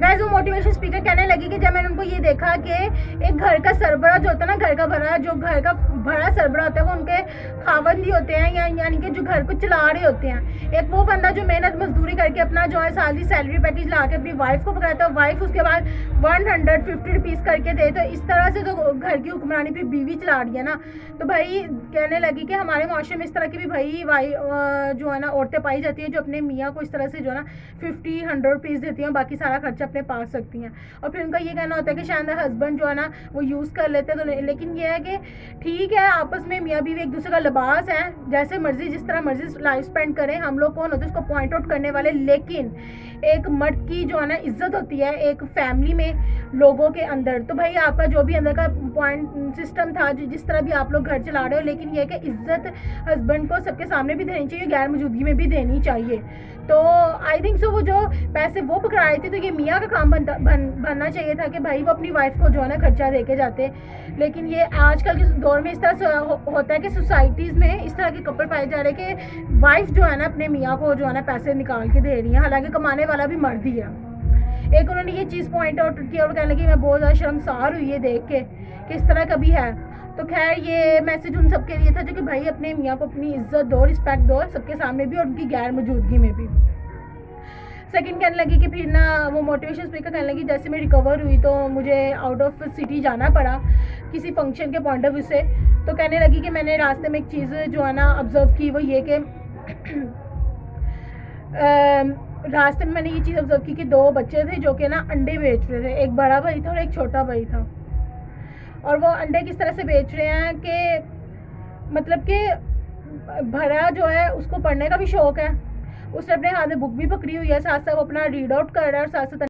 Guys वो motivation speaker कहने लगी कि जब मैंने उनको ये देखा कि एक घर का सरबरा जो होता है ना, घर का भरा सरबरा होता है, वो उनके खावंद ही होते हैं, या यानी कि जो घर को चला रहे होते हैं। एक वो बंदा जो मेहनत मजदूरी करके अपना जो है साल की सैलरी पैकेज ला के अपनी वाइफ को पकड़ाता है, वाइफ उसके बाद 150 रुपीज़ करके दे, तो इस तरह से तो घर की हुक्मरानी फिर बीवी चला रही है ना। तो भाई कहने लगी कि हमारे माशरे में इस तरह की भी भाई जो है ना औरतें पाई जाती हैं जो अपने मियाँ को इस तरह से जो है ना 50-100 रुपीज़ देती हैं, बाकी सारा खर्चा अपने पास सकती हैं। और फिर उनका ये कहना होता है कि शायद हस्बैंड जो है ना वो यूज़ कर लेते हैं, तो लेकिन ये है कि ठीक है, आपस में मियाँ बीवी एक दूसरे का लिबास है, जैसे मर्जी जिस तरह मर्जी लाइफ स्पेंड करें, हम लोग कौन होते हैं उसको पॉइंट आउट करने वाले। लेकिन एक मर्द की जो है ना इज्जत होती है एक फैमिली में लोगों के अंदर। तो भाई आपका जो भी अंदर का पॉइंट सिस्टम था, जिस तरह भी आप लोग घर चला रहे हो, लेकिन ये कि इज्जत हस्बैंड को सबके सामने भी देनी चाहिए, गैर मौजूदगी में भी देनी चाहिए। तो आई थिंक सो वो जो पैसे वो पकड़ाए थे, तो ये मियाँ का काम बनना चाहिए था कि भाई वो अपनी वाइफ को जो है ना खर्चा दे के जाते। लेकिन ये आजकल के दौर में इस तरह से होता है कि सोसाइटीज़ में इस तरह के कपल पाए जा रहे हैं कि वाइफ जो है ना अपने मियाँ को जो है ना पैसे निकाल के दे रही है, हालांकि कमाने वाला भी मर्द ही है। एक उन्होंने ये चीज़ पॉइंट आउट की और कहने लगी मैं बहुत ज़्यादा शर्मसार हुई है देख के कि इस तरह का भी है। तो खैर ये मैसेज उन सबके लिए था जो कि भाई अपने मियाँ को अपनी इज्जत दो, रिस्पेक्ट दो सबके सामने भी और उनकी गैर मौजूदगी में भी। सेकंड कहने लगी कि फिर ना वो मोटिवेशन स्पीकर कहने लगी जैसे मैं रिकवर हुई तो मुझे आउट ऑफ सिटी जाना पड़ा किसी फंक्शन के पॉइंट ऑफ व्यू से। तो कहने लगी कि मैंने रास्ते में एक चीज़ जो है ना ऑब्जर्व की, वो ये कि रास्ते में मैंने ये चीज़ ऑब्जर्व की कि दो बच्चे थे जो कि ना अंडे बेच रहे थे, एक बड़ा भाई था और एक छोटा भाई था। और वो अंडे किस तरह से बेच रहे हैं कि मतलब कि भरा जो है उसको पढ़ने का भी शौक़ है, उसने अपने हाथ में बुक भी पकड़ी हुई है, साथ साथ वो अपना रीड आउट कर रहा है और साथ साथ